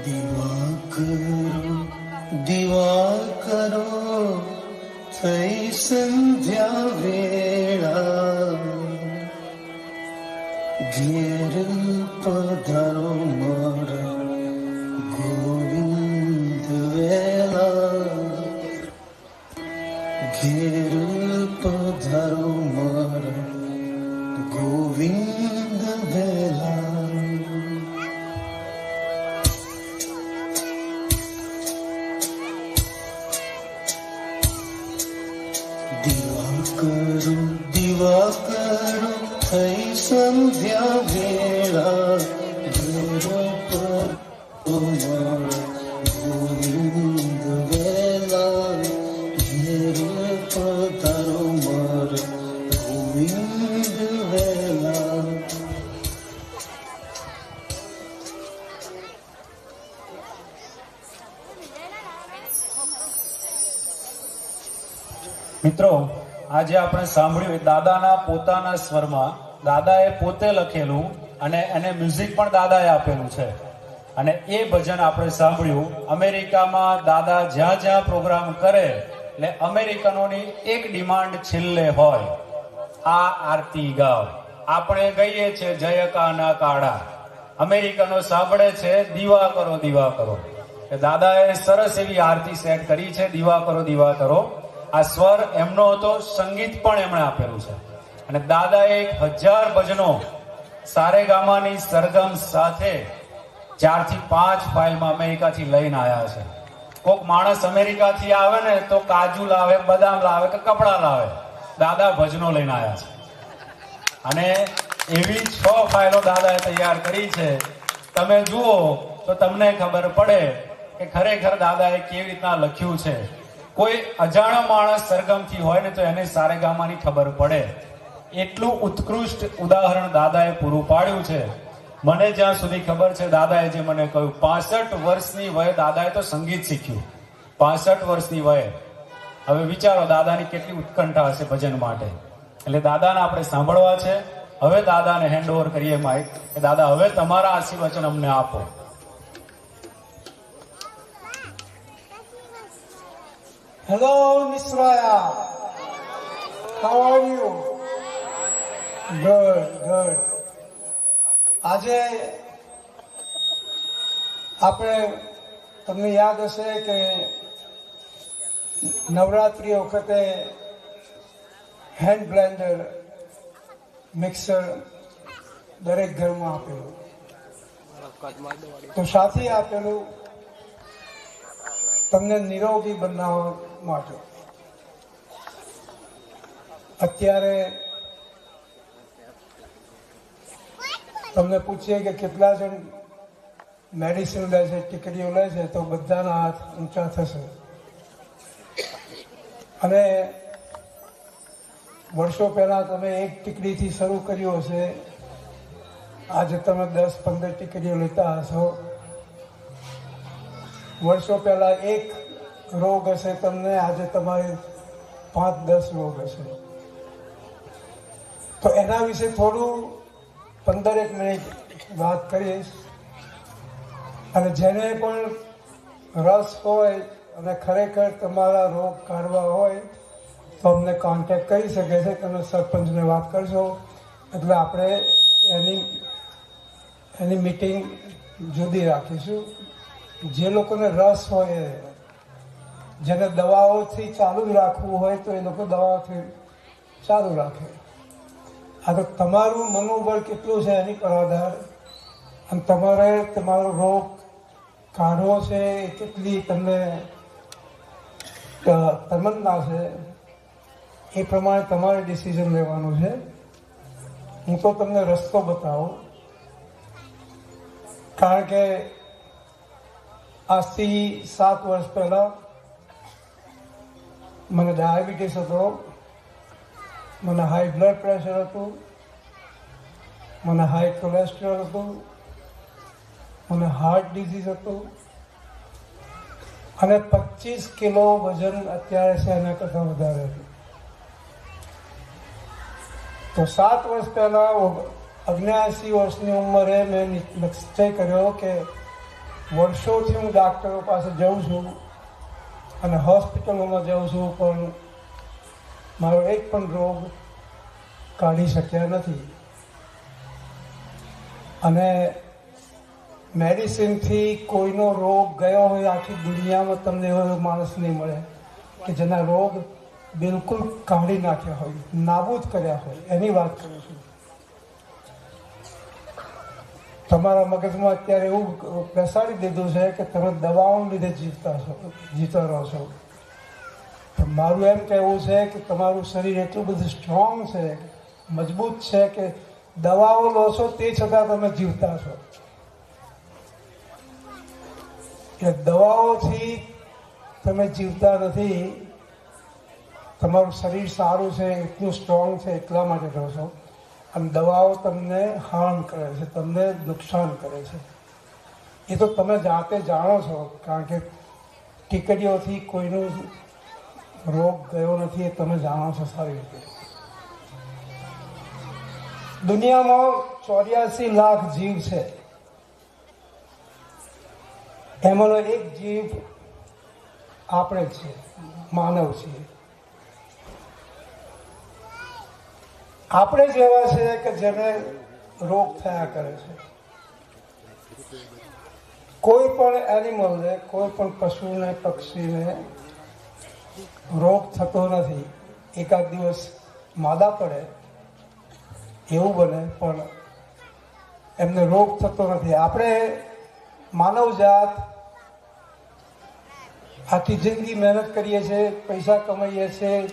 દિવાકરો દિવાકરો થઈ સંધ્યા વેળા ઘેર પધારો મારા ગોવિંદ વેલા ઘેર પધારો મારા ગોવિંદ વેલા દિવાકરો દિવાકરો થઈ સંધ્યા વેળા ઘેર પધારો મારા ગોવિંદ વેલા ઘેર પધારો મારા ગોવિંદ વેલા. મિત્રો, આજે આપણે સાંભળ્યું દાદાના પોતાના સ્વરમાં, દાદાએ પોતે લખેલું અને એને મ્યુઝિક પણ દાદાએ આપેલું છે. અને એ ભજન આપણે સાંભળ્યું. અમેરિકામાં દાદા જ્યાં જ્યાં પ્રોગ્રામ કરે એટલે અમેરિકનોની એક ડિમાન્ડ છેલ્લે હોય, આ આરતી ગાવ. આપણે ગઈએ છીએ જયકાના કાળા, અમેરિકનો સાંભળે છે દીવા કરો દીવા કરો. દાદાએ સરસ એવી આરતી સેટ કરી છે, દીવા કરો દીવા કરો. આ સ્વર એમનો હતો, સંગીત પણ એમણે આપેલું છે. અને દાદાએ 1000 ભજનો સારેગામાની સરગમ સાથે 4 થી 5 ફાઇલમાં અમેરિકાથી લઈને આવ્યા છે. કોઈક માણસ અમેરિકાથી આવે ને તો કાજુ લાવે, બદામ લાવે કે કપડા લાવે, દાદા ભજનો લઈને આવ્યા છે. અને એવી 6 ફાઇલો દાદાએ તૈયાર કરી છે. તમે જુઓ તો તમને ખબર પડે કે ખરેખર દાદાએ કેવી રીતના લખ્યું છે. કોઈ અજાણો માણસ સરગમથી હોય ને તો એને સારેગામાની ખબર પડે. એટલું ઉત્કૃષ્ટ ઉદાહરણ દાદાએ પૂરું પાડ્યું છે. મને જ્યાં સુધી ખબર છે, દાદાએ જે મને કહ્યું, 65 વર્ષની વયે દાદાએ તો સંગીત શીખ્યું. 65 વર્ષની વયે. હવે વિચારો દાદાની કેટલી ઉત્કંઠા હશે ભજન માટે. એટલે દાદાને આપણે સાંભળવા છે. હવે દાદાને હેન્ડ ઓવર કરીએ માઇક કે દાદા હવે તમારા આશીર્વચન અમને આપો. Hello, Nisraya. How are you? Good, good. આજે આપણે, તમને યાદ હશે કે નવરાત્રી વખતે હેન્ડ બ્લેન્ડર, મિક્સર દરેક ઘરમાં આપેલું, તો સાથે આપેલું તમને નિરોગી બનાવવા માટે. અત્યારે તમને પૂછીએ કે કેટલા જણ મેડિસિન લે છે, ટીકડીઓ લે છે, તો બધાના હાથ ઊંચા થશે. અને વર્ષો પહેલા તમે એક ટીકડીથી શરૂ કર્યું હશે, આજે તમે 10-15 ટીકડીઓ લેતા હશો. વર્ષો પહેલા એક રોગ હશે તમને, આજે તમારે 5-10 રોગ હશે. તો એના વિશે થોડું 15 મિનિટ વાત કરીશ. અને જેને પણ રસ હોય અને ખરેખર તમારા રોગ કાઢવા હોય તો અમને કોન્ટેક્ટ કરી શકે છે. તમે સરપંચને વાત કરશો એટલે આપણે એની મીટિંગ જુદી રાખીશું. જે લોકોને રસ હોય, જેને દવાઓથી ચાલુ જ રાખવું હોય તો એ લોકો દવાઓથી ચાલુ રાખે. આ તો તમારું મનોબળ કેટલું છે એની પર આધાર, અને તમારે તમારો રોગ કાઢવો છે એ કેટલી તમને તમન્ના છે એ પ્રમાણે તમારે ડિસિઝન લેવાનું છે. હું તો તમને રસ્તો બતાવું, કારણ કે આજથી 7 વર્ષ પહેલા મને ડાયાબિટીસ હતો, મને હાઈ બ્લડ પ્રેશર હતું, મને હાઈ કોલેસ્ટ્રોલ હતું, મને હાર્ટ ડિઝીઝ હતું, અને 25 કિલો વજન અત્યારે છે એના કરતાં વધારે હતું. તો 7 વર્ષ પહેલા 79 વર્ષની ઉંમરે મેં નિશ્ચય કર્યો કે વર્ષોથી હું ડાક્ટરો પાસે જાઉં છું અને હોસ્પિટલોમાં જાઉં છું, પણ મારો એક પણ રોગ કાઢી શક્યા નથી. અને મેડિસિનથી કોઈનો રોગ ગયો હોય આખી દુનિયામાં તમને એવો માણસ નહીં મળે કે જેના રોગ બિલકુલ કાઢી નાખ્યા હોય, નાબૂદ કર્યા હોય. એની વાત કરું છું. તમારા મગજમાં અત્યારે એવું બેસાડી દીધું છે કે તમે દવાઓને લીધે જીવતા રહો છો. મારું એમ કહેવું છે કે તમારું શરીર એટલું બધું સ્ટ્રોંગ છે, મજબૂત છે કે દવાઓ લો છો તે છતાં તમે જીવતા છો. કે દવાઓથી તમે જીવતા નથી. તમારું શરીર સારું છે, એટલું સ્ટ્રોંગ છે, એટલા માટે રહો છો. અને દવાઓ તમને હાર્મ કરે છે, તમને નુકસાન કરે છે. એ તો તમે જાતે જાણો છો, કારણ કે ટીકડીઓથી કોઈનો રોગ ગયો નથી, એ તમે જાણો છો સારી રીતે. દુનિયામાં 84 લાખ જીવ છે. એમાંનો એક જીવ આપણે જ છીએ, માનવ છીએ. આપણે જ એવા છે કે જેને રોગ થયા કરે છે. કોઈ પણ એનિમલને, કોઈ પણ પશુને, પક્ષીને રોગ થતો નથી. એકાદ દિવસ માદા પડે એવું બને, પણ એમને રોગ થતો નથી. આપણે માનવ જાત આખી જિંદગી મહેનત કરીએ છીએ, પૈસા કમાઈએ છીએ,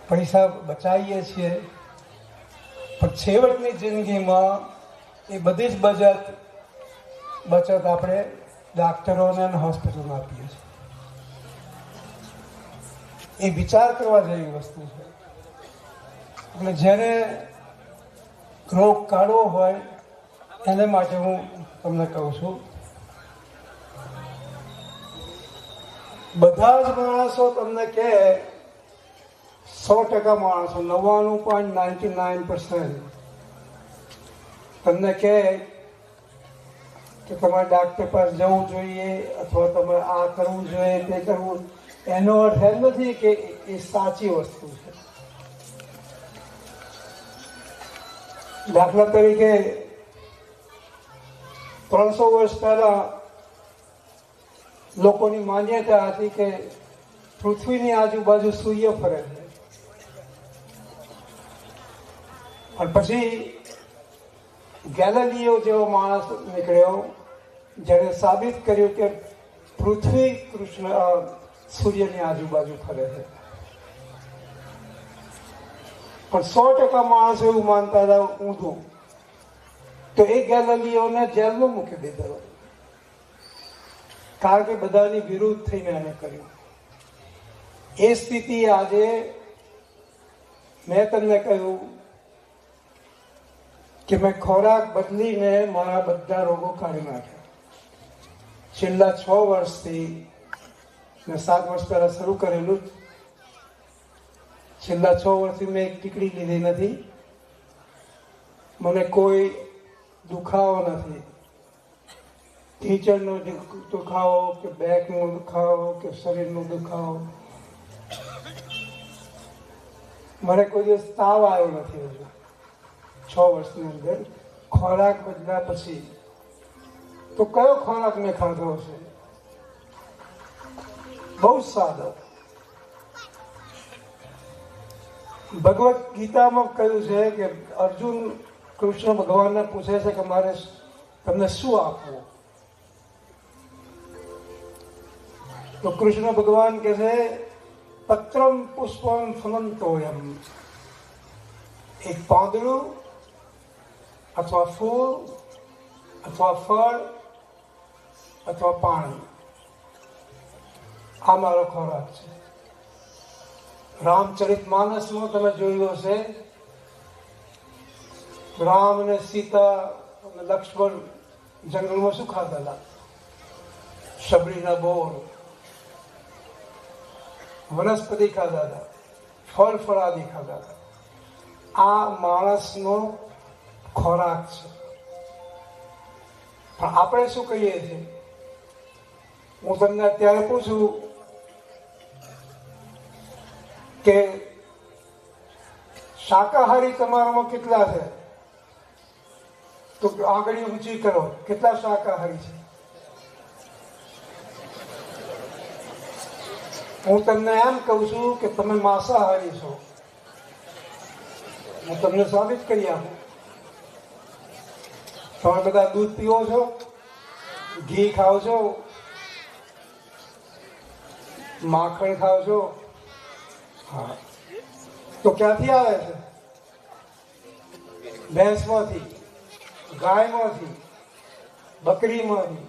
પૈસા બચાવીએ છીએ, પણ છેવટની જિંદગીમાં એ બધી જ બચત આપણે ડાક્ટરોને અને હોસ્પિટલમાં આપીએ છીએ. એ વિચાર કરવા જેવી વસ્તુ છે. એટલે જેને રોગ કાઢવો હોય એને માટે હું તમને કહું છું, બધા જ માણસો તમને કહે, 100% માણસો, 99.99% તમને કહે કે તમારે ડાક્ટર પાસે જવું જોઈએ અથવા તમારે આ કરવું જોઈએ, તે કરવું. એનો અર્થ એમ નથી કે એ સાચી વસ્તુ છે. દાખલા તરીકે 300 વર્ષ પહેલા લોકોની માન્યતા હતી કે પૃથ્વીની આજુબાજુ સૂર્ય ફરે છે. અને પછી ગેલેલિયો જેવો માણસ નીકળ્યો, જેણે સાબિત કર્યું કે પૃથ્વી સૂર્યની આજુબાજુ ફરે છે. પણ 100% માણસો એવું માનતા હતા ઊંધું. તો એ ગેલેલિયોને જેલમાં મૂકી દીધો, કારણ કે બધાની વિરુદ્ધ થઈને એને કર્યું. એ સ્થિતિ આજે મેં તમને કહ્યું કે મેં ખોરાક બદલીને મારા બધા રોગો કાઢી નાખ્યા. છેલ્લા 6 વર્ષથી, મેં 7 વર્ષ પહેલા શરૂ કરેલું, છેલ્લા 6 વર્ષથી મેં એક ટીકડી લીધી નથી. મને કોઈ દુખાવો નથી. ઢીંચણનો દુખાવો કે બેકનો દુખાવો કે શરીરનો દુખાવો. મને કોઈ દિવસ તાવ આવ્યો નથી હજુ 6 વર્ષની અંદર. ખોરાક બદલ્યા પછી તો કયો ખોરાક મેં ખાધો હશે? બહુ સાદો. ભગવદ ગીતામાં કહ્યું છે કે અર્જુન કૃષ્ણ ભગવાનને પૂછે છે કે મારે તમને શું આપવું? તો કૃષ્ણ ભગવાન કહે છે પત્રમ પુષ્પમ ફલંતોયમ. એક પાંદડું અથવા ફૂલ અથવા ફળ અથવા પાણી, આ મારો ખોરાક છે. રામચરિત માનસમાં તમે જોયું હશે, રામ અને સીતા અને લક્ષ્મણ જંગલમાં શું ખાતા હતા? શબરીના બોર, વનસ્પતિ ખાતા હતા, ફળ ફળાદી ખાતા હતા. આ માણસનો ખોરાક છે. પણ આપણે શું કહીએ છીએ? હું તમને અત્યારે પૂછું કે શાકાહારી તમારામાં કેટલા છે? તો આંગળી ઊંચી કરો. કેટલા શાકાહારી છે? હું તમને એમ કહું છું કે તમે માંસાહારી છો. હું તમને સાબિત કરી આપું. તમે બધા દૂધ પીવો છો, ઘી ખાઓ છો, માખણ ખાઓ છો. હા, તો ક્યાંથી આવે છે? ભેંસમાંથી, ગાયમાંથી, બકરીમાંથી.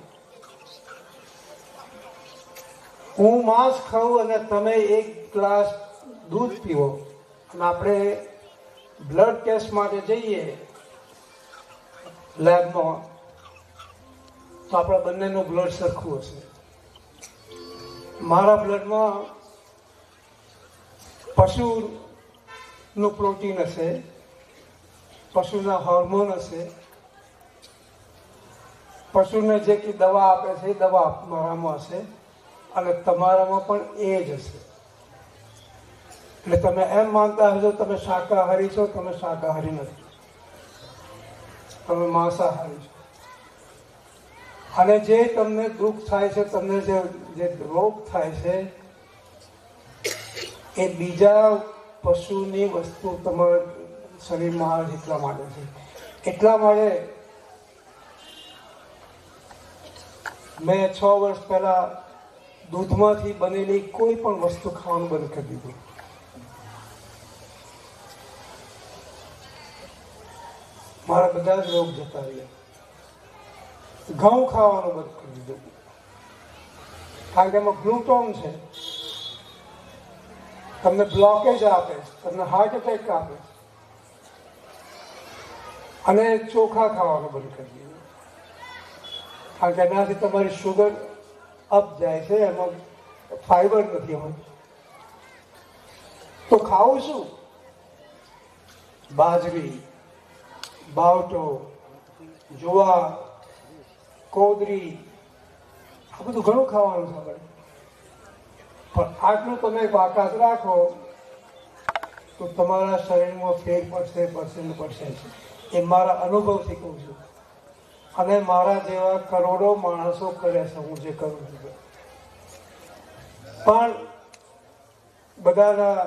હું માંસ ખાઉં અને તમે એક ગ્લાસ દૂધ પીવો અને આપણે બ્લડ ટેસ્ટ માટે જઈએ લેબમાં, તો આપણા બંનેનું બ્લડ સરખું હશે. મારા બ્લડમાં પશુનું પ્રોટીન હશે, પશુના હોર્મોન હશે, પશુને જે કે દવા આપે છે એ દવા મારામાં હશે, અને તમારામાં પણ એ જ હશે. એટલે તમે એમ માનતા હશો તમે શાકાહારી છો, તમે શાકાહારી નથી, તમે માંસાહારી છો. અને જે તમને દુઃખ થાય છે, તમને જે રોગ થાય છે, એ બીજા પશુની વસ્તુ તમારા શરીરમાં આવે છે એટલા માટે છે. એટલા માટે મેં 6 વર્ષ પહેલા દૂધમાંથી બનેલી કોઈ પણ વસ્તુ ખાવાનું બંધ કરી દીધું. મારા બધા જ રોગ જતા રહ્યા. ઘઉં ખાવાનું બંધ કરી દીધું, કારણ કે એમાં ગ્લુટોન છે, તમને બ્લોકેજ આપે, તમને હાર્ટ એટેક આપે. અને ચોખા ખાવાનું બંધ કરી દીધું, કારણ કે એનાથી તમારી શુગર અપ જાય છે, એમાં ફાઈબર નથી હોતું. તો ખાવું શું? બાજરી, બાવટો, જુવાર, કોદરી, આ બધું ઘણું ખાવાનું છે આપણે. પણ આટલું તમે બાકાત રાખો તો તમારા શરીરમાં ફેર પડશે. એ મારા અનુભવથી કહું છું, અને મારા જેવા કરોડો માણસો કરે છે હું જે કરું છું. પણ બધાના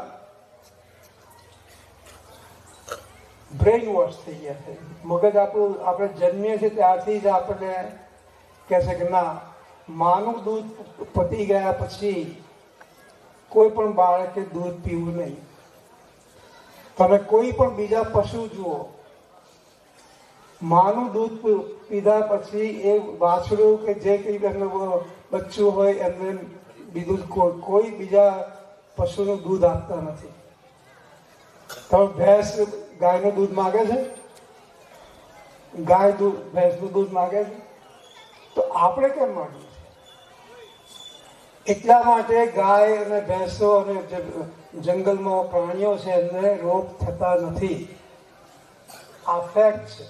બ્રેઇન વોશ થઈ ગયા છે. મગજ આપણું, આપણે જન્મીએ છીએ ત્યારથી જ આપણને કહે છે કે ના, માનું દૂધ પતી ગયા પછી કોઈ પણ બાળકે દૂધ પીવું નહીં. તમે કોઈ પણ બીજા પશુ જુઓ, માનું દૂધ પીધા પછી એ વાછડું કે જે કંઈ બચ્ચું હોય એમને બીજું કોઈ બીજા પશુનું દૂધ આપતા નથી. તમે ભેંસ ગાયનું દૂધ માગે છે? ગાય ભેંસનું દૂધ માગે છે? તો આપણે કેમ માગીએ? એટલા માટે ગાય અને ભેંસો અને જંગલમાં પ્રાણીઓ છે એમને રોગ થતા નથી. આ ફેક્ટ છે.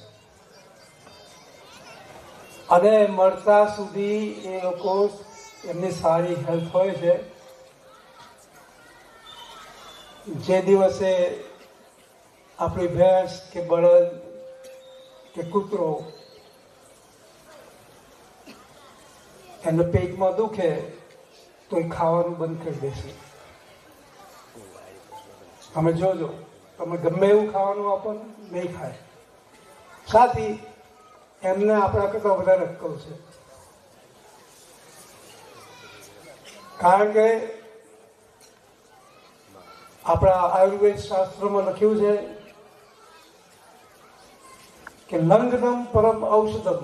અને મળતા સુધી એ લોકો એમની સારી હેલ્થ હોય છે. જે દિવસે આપણી ભેંસ કે બળદ કે કૂતરો એને પેટમાં દુખે તો એ ખાવાનું બંધ કરી દેશે. તમે જોજો, તમે ગમે એવું ખાવાનું આપો ને, નહીં ખાય. સાથી એમને આપણા કરતા વધારે અક્કલ છે, કારણ કે આપણા આયુર્વેદ શાસ્ત્રમાં લખ્યું છે કે લંઘનમ પરમ ઔષધમ,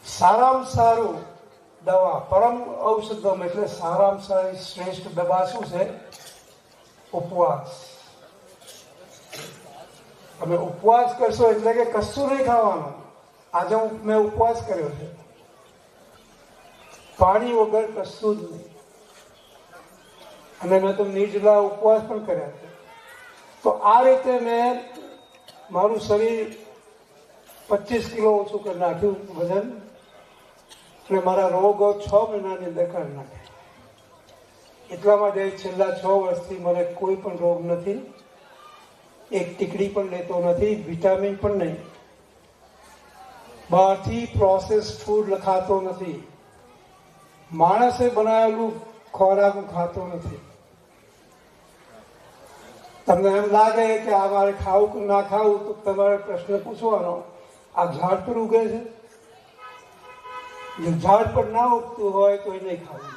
સારામાં સારું દવા, પરમ ઔષધમ એટલે સારામાં સારી શ્રેષ્ઠ દવા શું છે? ઉપવાસ. તમે ઉપવાસ કરશો એટલે કે કશું નહીં ખાવાનું. આજે મેં ઉપવાસ કર્યો છે, પાણી વગર કશું જ નહીં, અને મેં તો નિર્જલા ઉપવાસ પણ કર્યા છે. તો આ રીતે મેં મારું શરીર 25 કિલો ઓછું કરી નાખ્યું વજન, અને મારા રોગો 6 મહિનાની અંદર કરી નાખ્યા. એટલા માટે છેલ્લા 6 વર્ષથી મને કોઈ પણ રોગ નથી, એક ટીકડી પણ લેતો નથી, વિટામિન પણ નહીં, બહારથી પ્રોસેસ ફૂડ ખાતો નથી, માણસે બનાવેલું ખોરાક ખાતો નથી. તમને એમ લાગે કે આ મારે ખાવું કે ના ખાવું, તો તમારે પ્રશ્ન પૂછવાનો, આ ઝાડ પર ઉગે છે? જો ઝાડ પર ના ઉગતું હોય તો એ નહીં ખાવું.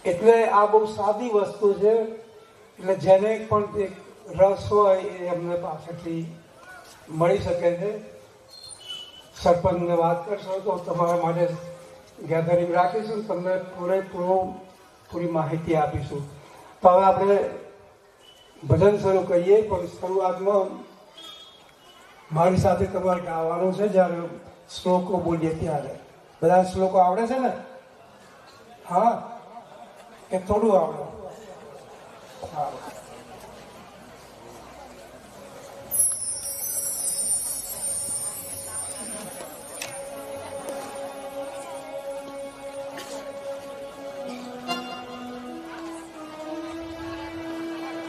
એટલે આ બહુ સાદી વસ્તુ છે. એટલે જેને પણ એક રસ હોય એ એમને પાસેથી મળી શકે છે. સરપંચને વાત કરશો તો તમારા માટે ગેધરિંગ રાખીશું, તમને પૂરી માહિતી આપીશું. તો હવે આપણે ભજન શરૂ કરીએ, પણ શરૂઆતમાં મારી સાથે તમારે ગાવાનું છે. જ્યારે શ્લોકો બોલીએ ત્યારે બધા શ્લોકો આવડે છે ને? હા, કે થોડું આવડે? હા.